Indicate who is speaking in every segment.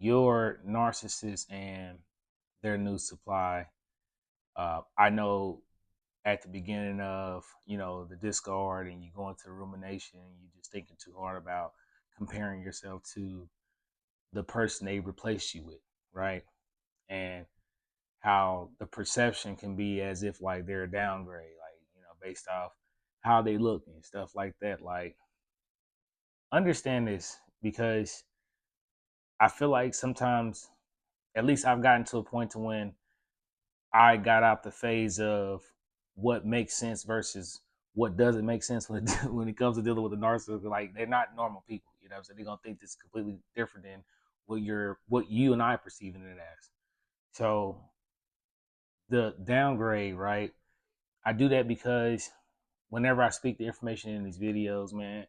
Speaker 1: your narcissist and their new supply. I know at the beginning of the discard, and you go into the rumination, and you just thinking too hard about comparing yourself to the person they replaced you with, right? And how the perception can be as if like they're a downgrade, like based off how they look and stuff like that. Like, understand this, because I feel like sometimes, at least I've gotten to a point to when I got out the phase of what makes sense versus what doesn't make sense when it, when it comes to dealing with a narcissist. Like, they're not normal people, you know what I'm saying? They're gonna think this is completely different than what you and I perceiving it as. So the downgrade, right? I do that because whenever I speak the information in these videos, man,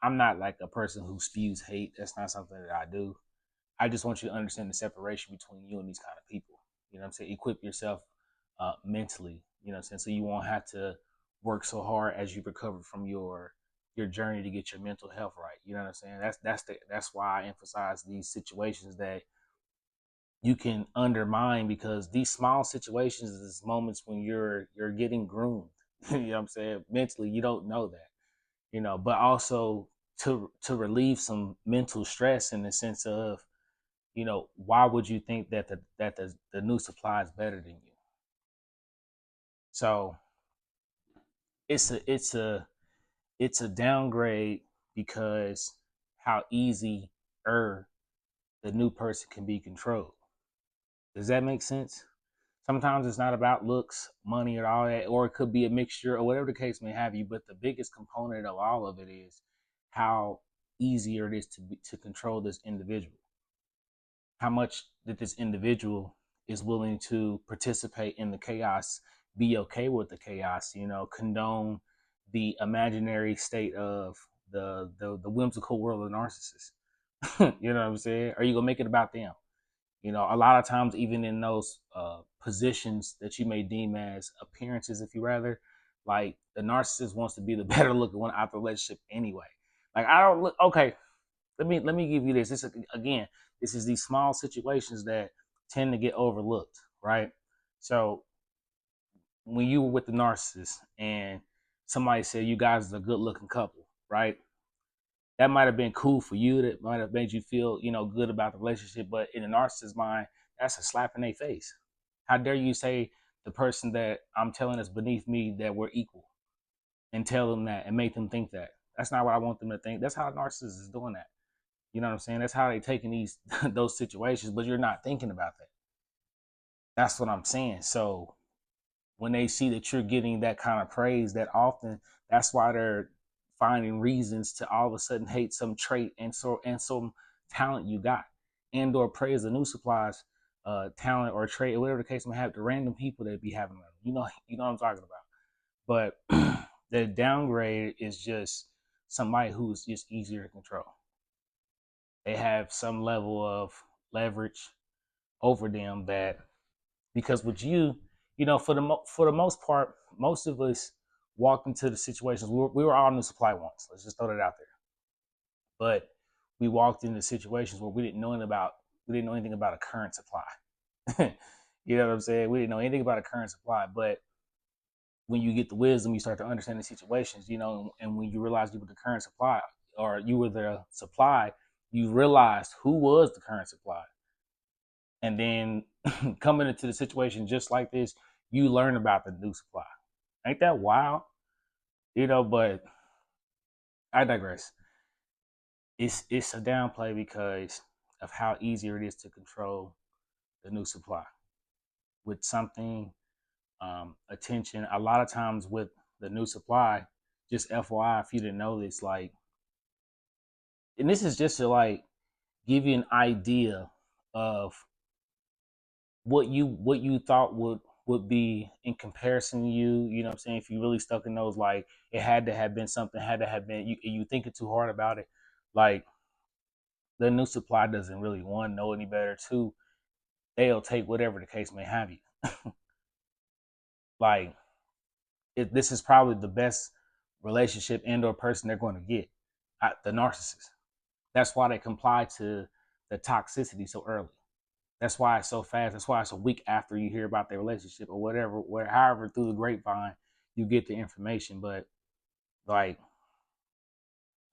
Speaker 1: I'm not like a person who spews hate. That's not something that I do. I just want you to understand the separation between you and these kind of people. You know what I'm saying? Equip yourself mentally, you know what I'm saying? So you won't have to work so hard as you recover from your journey to get your mental health right. You know what I'm saying? That's why I emphasize these situations that you can undermine, because these small situations is moments when you're getting groomed. You know what I'm saying? Mentally, you don't know that, but also to relieve some mental stress in the sense of, why would you think that the new supply is better than you? So it's a downgrade because how easy the new person can be controlled. Does that make sense? Sometimes it's not about looks, money, or all that, or it could be a mixture, or whatever the case may have you. But the biggest component of all of it is how easier it is to control this individual. How much that this individual is willing to participate in the chaos, be okay with the chaos, condone the imaginary state of the whimsical world of narcissists. You know what I'm saying? Are you gonna make it about them? A lot of times, even in those positions that you may deem as appearances, if you rather, like the narcissist wants to be the better looking one out the relationship anyway. Like, I don't look okay. Let me give you this. This again, this is these small situations that tend to get overlooked, right? So when you were with the narcissist and somebody said you guys are a good looking couple, right? That might have been cool for you. That might have made you feel, good about the relationship. But in the narcissist's mind, that's a slap in their face. How dare you say the person that I'm telling is beneath me that we're equal, and tell them that and make them think that? That's not what I want them to think. That's how a narcissist is doing that. You know what I'm saying? That's how they taking these those situations, but you're not thinking about that. That's what I'm saying. So when they see that you're getting that kind of praise that often, that's why they're finding reasons to all of a sudden hate some trait and some talent you got, and or praise the new supplies talent or trait, or whatever the case may have, the random people that be having them. You know what I'm talking about. But the downgrade is just somebody who's just easier to control. They have some level of leverage over them, that because with you, for the most part, most of us walked into the situations. We were all in the supply once. Let's just throw that out there. But we walked into situations where we didn't know anything about a current supply. You know what I'm saying? We didn't know anything about a current supply. But when you get the wisdom, you start to understand the situations, and when you realize you were the current supply, or you were the supply, you realized who was the current supply. And then coming into the situation just like this, you learn about the new supply. Ain't that wild? But I digress. It's a downplay because of how easier it is to control the new supply with something, attention. A lot of times with the new supply, just FYI, if you didn't know this, like, and this is just to like give you an idea of what you thought would be in comparison to you. You know what I'm saying? If you really stuck in those, like, it had to have been something, had to have been you thinking too hard about it. Like, the new supply doesn't really, one, know any better. Two, they'll take whatever the case may have you. Like, this is probably the best relationship and or person they're going to get, the narcissist. That's why they comply to the toxicity so early. That's why it's so fast. That's why it's a week after you hear about their relationship or whatever, however through the grapevine you get the information. But like,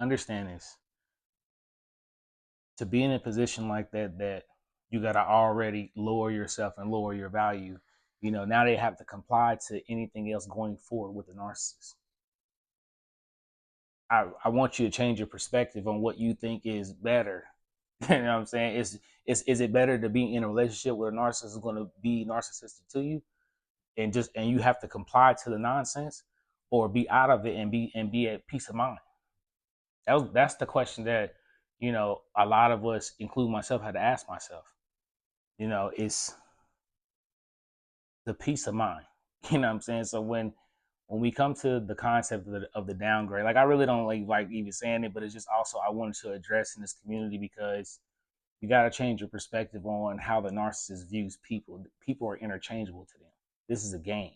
Speaker 1: understand this: to be in a position like that, that you gotta already lower yourself and lower your value. Now they have to comply to anything else going forward with the narcissist. I want you to change your perspective on what you think is better. You know what I'm saying? Is it better to be in a relationship with a narcissist who's going to be narcissistic to you, and you have to comply to the nonsense, or be out of it and be at peace of mind? That's the question that a lot of us, including myself, had to ask myself. It's the peace of mind. You know what I'm saying? So when we come to the concept of the downgrade, like, I really don't like even saying it, but it's just also I wanted to address in this community because you got to change your perspective on how the narcissist views people. People are interchangeable to them. This is a game.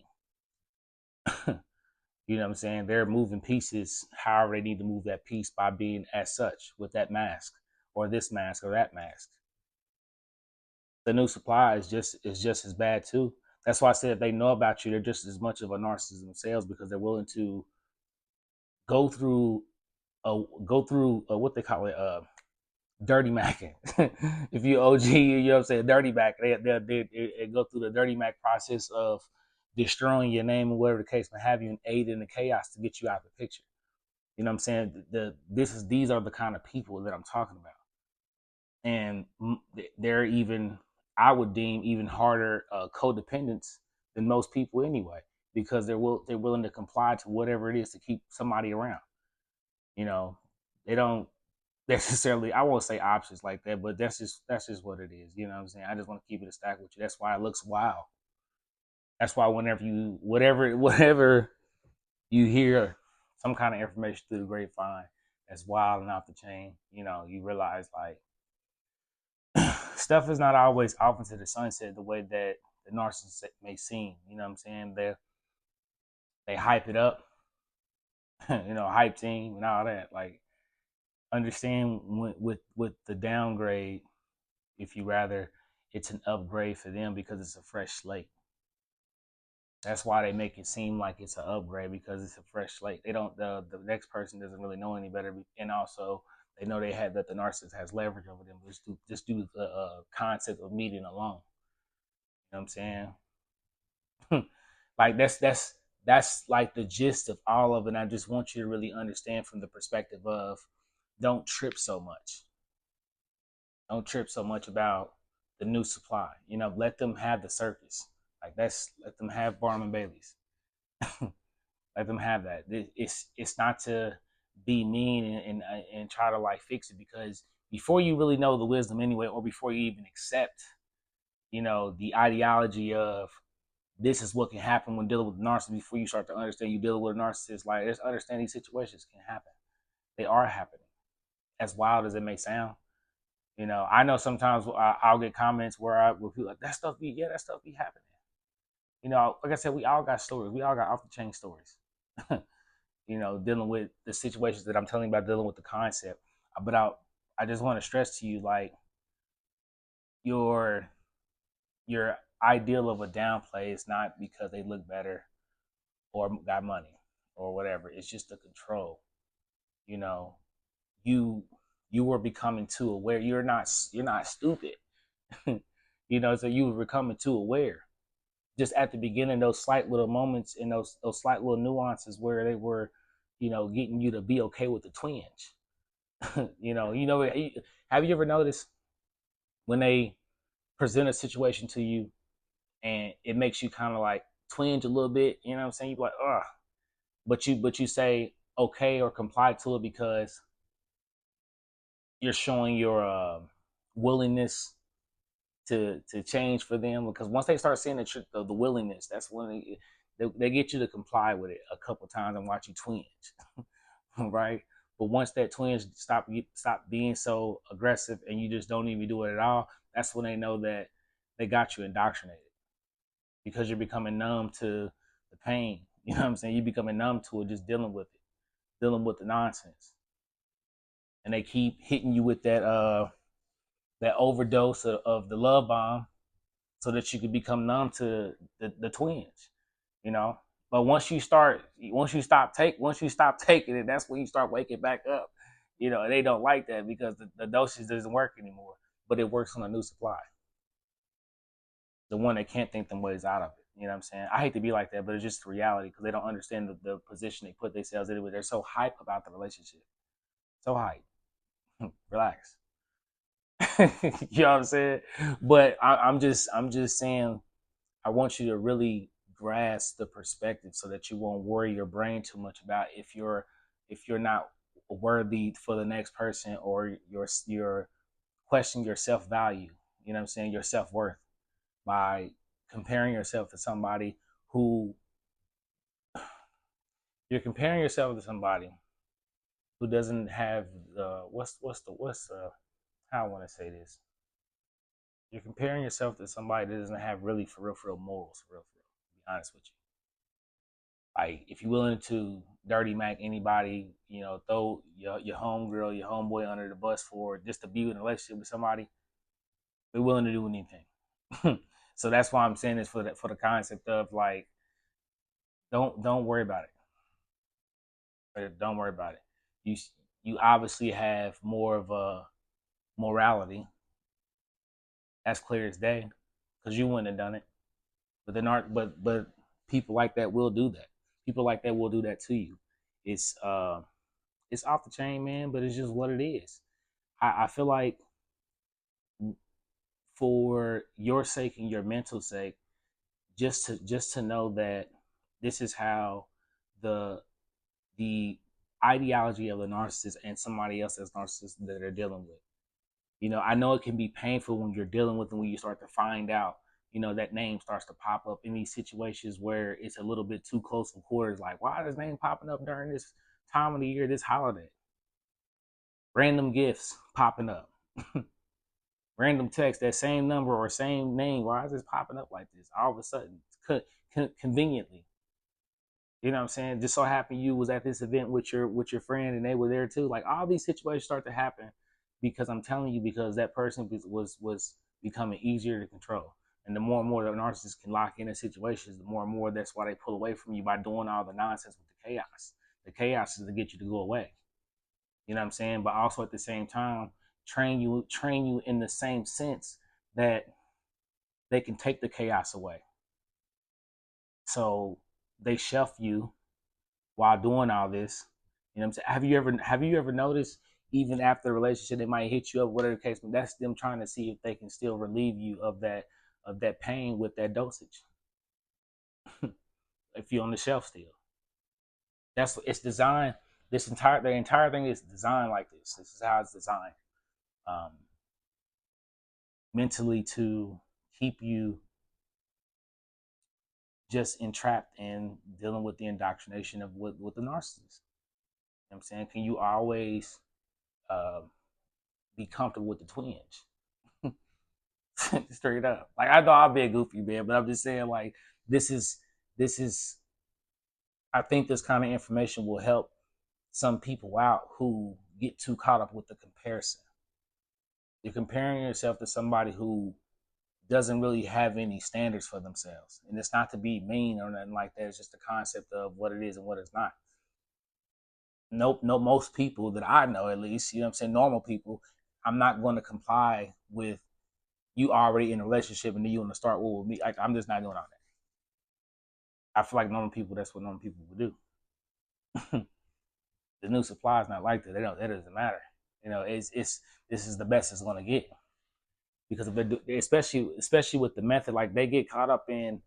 Speaker 1: You know what I'm saying? They're moving pieces however they need to move that piece by being as such with that mask or this mask or that mask. The new supply is just as bad too. That's why I said if they know about you, they're just as much of a narcissist themselves because they're willing to go through what they call it, dirty macking. If you OG, you know what I'm saying, dirty mac. They go through the dirty mac process of destroying your name or whatever the case may have you, and aid in the chaos to get you out of the picture. You know what I'm saying? These are the kind of people that I'm talking about, and they're even, I would deem, even harder codependents than most people anyway, because they're willing to comply to whatever it is to keep somebody around. They don't necessarily, I won't say options like that, but that's just what it is. You know what I'm saying? I just want to keep it a stack with you. That's why it looks wild. That's why whenever you whatever you hear some kind of information through the grapevine that's wild and off the chain, you realize like stuff is not always off into the sunset the way that the narcissist may seem. You know what I'm saying? They hype it up, hype team and all that. Like, understand with the downgrade, if you rather, it's an upgrade for them because it's a fresh slate. That's why they make it seem like it's an upgrade, because it's a fresh slate. They don't, the next person doesn't really know any better, and also they know they had that the narcissist has leverage over them just due to the concept of meeting alone. You know what I'm saying? Like, that's like the gist of all of it. And I just want you to really understand from the perspective of, don't trip so much. Don't trip so much about the new supply. Let them have the circus. Like, let them have Barnum Bailey's. Let them have that. It's not to be mean and try to like fix it, because before you really know the wisdom anyway, or before you even accept, the ideology of this is what can happen when dealing with a narcissist, before you start to understand you dealing with a narcissist, like, just understand these situations can happen. They are happening. As wild as it may sound. I know sometimes I'll get comments where people like, that stuff be happening. Like I said, we all got stories. We all got off the chain stories. Dealing with the situations that I'm telling you about, dealing with the concept. But I just want to stress to you, like, your ideal of a downplay is not because they look better or got money or whatever. It's just the control. You you were becoming too aware. You're not stupid. So you were becoming too aware. Just at the beginning, those slight little moments and those slight little nuances where they were, getting you to be okay with the twinge. Have you ever noticed when they present a situation to you and it makes you kind of like twinge a little bit? You know what I'm saying? You're like, ugh, but you say okay or comply to it because you're showing your willingness to change for them. Because once they start seeing the willingness, that's when they get you to comply with it a couple times and watch you twinge. Right? But once that twinge stop being so aggressive and you just don't even do it at all, that's when they know that they got you indoctrinated, because you're becoming numb to the pain. You know what I'm saying? You're becoming numb to it, just dealing with it, dealing with the nonsense. And they keep hitting you with that that overdose of the love bomb so that you could become numb to the twinge, you know. But once you stop taking it, that's when you start waking back up. You know, and they don't like that because the dosage doesn't work anymore. But it works on a new supply, the one that can't think them ways out of it. You know what I'm saying? I hate to be like that, but it's just reality because they don't understand the position they put themselves in. They're so hype about the relationship, so hype. Relax. You know what I'm saying? But I'm just saying I want you to really grasp the perspective so that you won't worry your brain too much about if you're not worthy for the next person, or your question your self value. You know what I'm saying? Your self worth by comparing yourself to somebody who you're comparing yourself to somebody who doesn't have the what's the how I want to say this. You're comparing yourself to somebody that doesn't have really for real morals, for real. To be honest with you, like if you're willing to dirty mac anybody, you know, throw your homegirl, your homeboy under the bus for just to be in a relationship with somebody, they're willing to do anything. So that's why I'm saying this for the concept of like, don't worry about it. Don't worry about it. You you obviously have more of a morality. That's clear as day, because you wouldn't have done it. But then art, but people like that will do that. People like that will do that to you. It's uh it's off the chain, man, but it's just what it is. I feel like for your sake and your mental sake, just to know that this is how the the ideology of the narcissist and somebody else as narcissist that they're dealing with. You know, I know it can be painful when you're dealing with them, when you start to find out, you know, that name starts to pop up in these situations where it's a little bit too close to quarters. Like, why is his name popping up during this time of the year, this holiday? Random gifts popping up. Random text, that same number or same name. Why is this popping up like this all of a sudden? Conveniently. You know what I'm saying? Just so happened you was at this event with your friend and they were there too. Like all these situations start to happen because I'm telling you, because that person was becoming easier to control. And the more and more the narcissist can lock in situations, the more and more that's why they pull away from you by doing all the nonsense with the chaos. The chaos is to get you to go away. You know what I'm saying? But also at the same time, train you in the same sense that they can take the chaos away. So they shelf you while doing all this. You know what I'm saying? Have you ever noticed, even after the relationship, they might hit you up, whatever the case, but that's them trying to see if they can still relieve you of that pain with that dosage. If you're on the shelf still. That's it's designed. The entire thing is designed like this. This is how it's designed. Um, Mentally to keep you just entrapped in dealing with the indoctrination of with the narcissist. You know what I'm saying? Can you always uh, be comfortable with the twinge? Straight up. Like I know I'm being goofy, man, but I'm just saying like this is this is I think this kind of information will help some people out who get too caught up with the comparison. You're comparing yourself to somebody who doesn't really have any standards for themselves. And it's not to be mean or nothing like that. It's just the concept of what it is and what it's not. Nope, no, most people that I know, at least, you know what I'm saying, normal people, I'm not going to comply with you already in a relationship and then you want to start with me. Like, I'm just not doing all that. I feel like normal people, that's what normal people would do. The new supply is not like that. They don't, that doesn't matter. You know, it's this is the best it's going to get because of it, especially with the method, like they get caught up in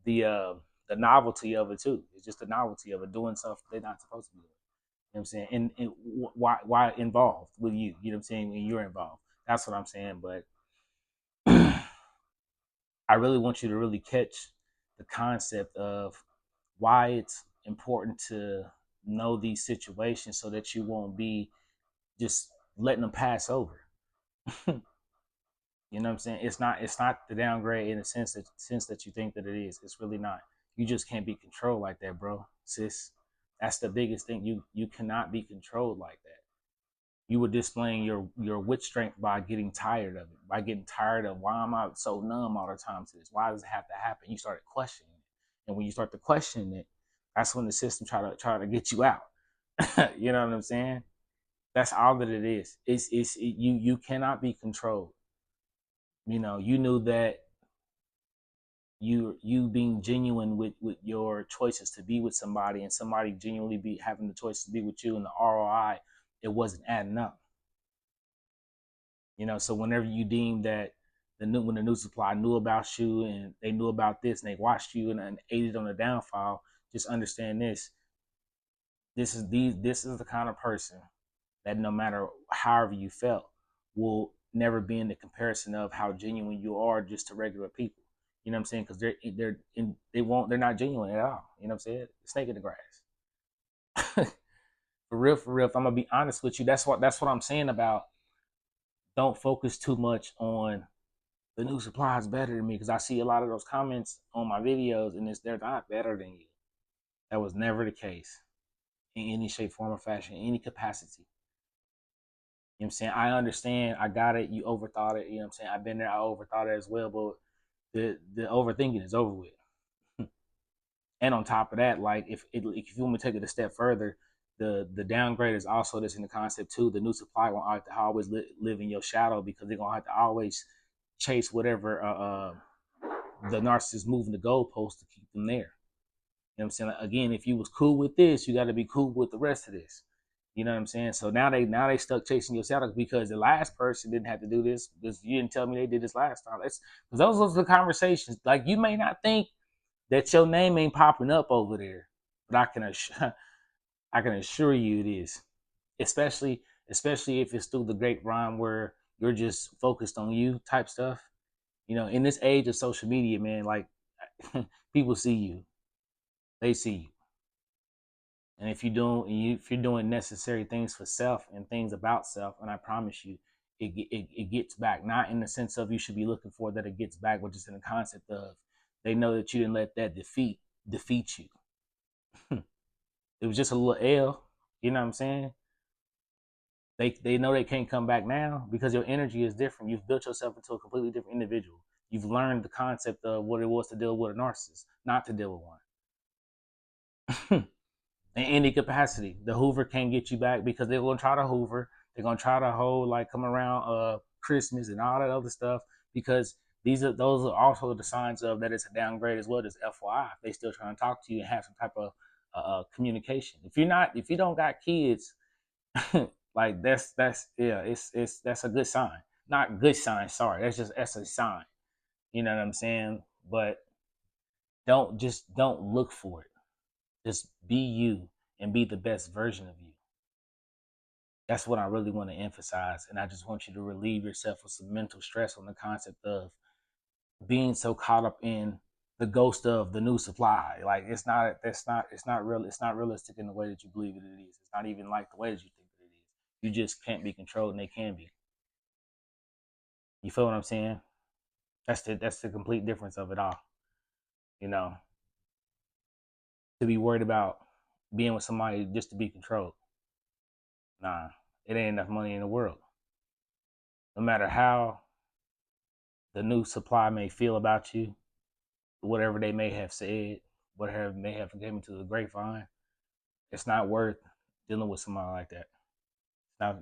Speaker 1: the uh the novelty of it too. It's just the novelty of it, doing stuff they're not supposed to be doing. You know what I'm saying? And why involved with you? You know what I'm saying? When you're involved, that's what I'm saying. But I really want you to really catch the concept of why it's important to know these situations so that you won't be just letting them pass over. You know what I'm saying? It's not the downgrade in the sense that you think that it is. It's really not. You just can't be controlled like that, bro. Sis. That's the biggest thing. You cannot be controlled like that. You were displaying your wit strength by getting tired of it, by getting tired of why am I so numb all the time to this? Why does it have to happen? You started questioning it, and when you start to question it, that's when the system try to get you out. You know what I'm saying? That's all that it is. You cannot be controlled. You knew that you being genuine with your choices to be with somebody, and somebody genuinely be having the choice to be with you, and the ROI, it wasn't adding up. So whenever you deem that when the new supply knew about you and they knew about this and they watched you and aided on the downfall, just understand this. This is the kind of person that no matter however you felt will never be in the comparison of how genuine you are just to regular people. You know what I'm saying? Because they're not genuine at all. You know what I'm saying? Snake in the grass. For real. If I'm gonna be honest with you, that's what I'm saying about don't focus too much on the new supply is better than me, because I see a lot of those comments on my videos and they're not better than you. That was never the case in any shape, form, or fashion, in any capacity. You know what I'm saying? I understand. I got it. You overthought it. You know what I'm saying? I've been there. I overthought it as well. But the overthinking is over with. And on top of that, like if you want me to take it a step further, the downgrade is also this in the concept too. The new supply gonna have to always live in your shadow, because they're gonna have to always chase whatever the narcissist moving the goalpost to keep them there. You know what I'm saying? Like, again, if you was cool with this, you got to be cool with the rest of this. You know what I'm saying? So now they stuck chasing your shadow because the last person didn't have to do this because you didn't tell me they did this last time. That's because those are the conversations. Like, you may not think that your name ain't popping up over there, but I can assure you it is. Especially if it's through the grapevine where you're just focused on you type stuff. In this age of social media, man, like people see you, they see you, and if you're doing necessary things for self and things about self, and I promise you, it gets back. Not in the sense of you should be looking for that it gets back, but just in the concept of they know that you didn't let that defeat you. It was just a little L. You know what I'm saying? They know they can't come back now because your energy is different. You've built yourself into a completely different individual. You've learned the concept of what it was to deal with a narcissist, not to deal with one. In any capacity, the Hoover can't get you back because they're gonna try to Hoover. They're gonna try to hold like come around Christmas and all that other stuff, because those are also the signs of that it's a downgrade as well. As FYI, they still trying to talk to you and have some type of communication. If you don't got kids, like yeah, that's a good sign. Not good sign, sorry. That's a sign. You know what I'm saying? But don't look for it. Just be you and be the best version of you. That's what I really want to emphasize. And I just want you to relieve yourself of some mental stress on the concept of being so caught up in the ghost of the new supply. Like it's not realistic in the way that you believe it is. It's not even like the way that you think that it is. You just can't be controlled, and they can be. You feel what I'm saying? That's the complete difference of it all. You know, to be worried about being with somebody just to be controlled. Nah, it ain't enough money in the world. No matter how the new supply may feel about you, whatever they may have said, whatever may have given to the grapevine, it's not worth dealing with somebody like that.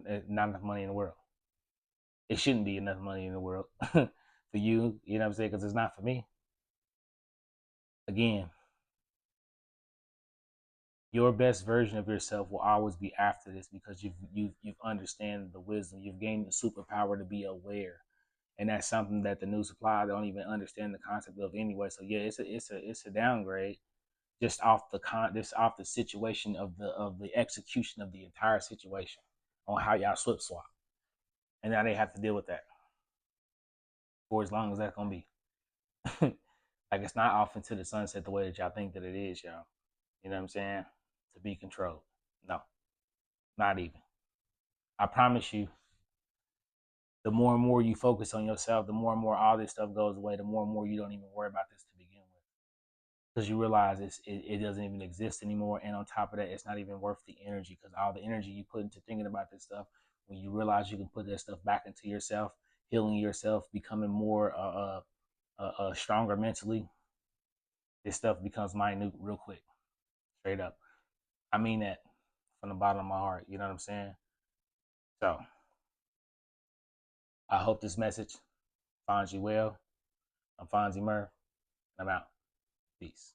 Speaker 1: It's not enough money in the world. It shouldn't be enough money in the world for you. You know what I'm saying? Because it's not for me. Again, your best version of yourself will always be after this, because you've understand the wisdom. You've gained the superpower to be aware, and that's something that the new supply don't even understand the concept of anyway. So yeah, it's a downgrade just off the situation of the execution of the entire situation on how y'all slip swap, and now they have to deal with that for as long as that's gonna be. Like, it's not off into the sunset the way that y'all think that it is, y'all. You know what I'm saying? To be controlled. No, not even. I promise you, the more and more you focus on yourself, the more and more all this stuff goes away, the more and more you don't even worry about this to begin with. Because you realize it doesn't even exist anymore. And on top of that, it's not even worth the energy, because all the energy you put into thinking about this stuff when you realize you can put that stuff back into yourself, healing yourself, becoming more stronger mentally, this stuff becomes minute real quick. Straight up. I mean that from the bottom of my heart. You know what I'm saying? So I hope this message finds you well. I'm Fonzie Murph, and I'm out. Peace.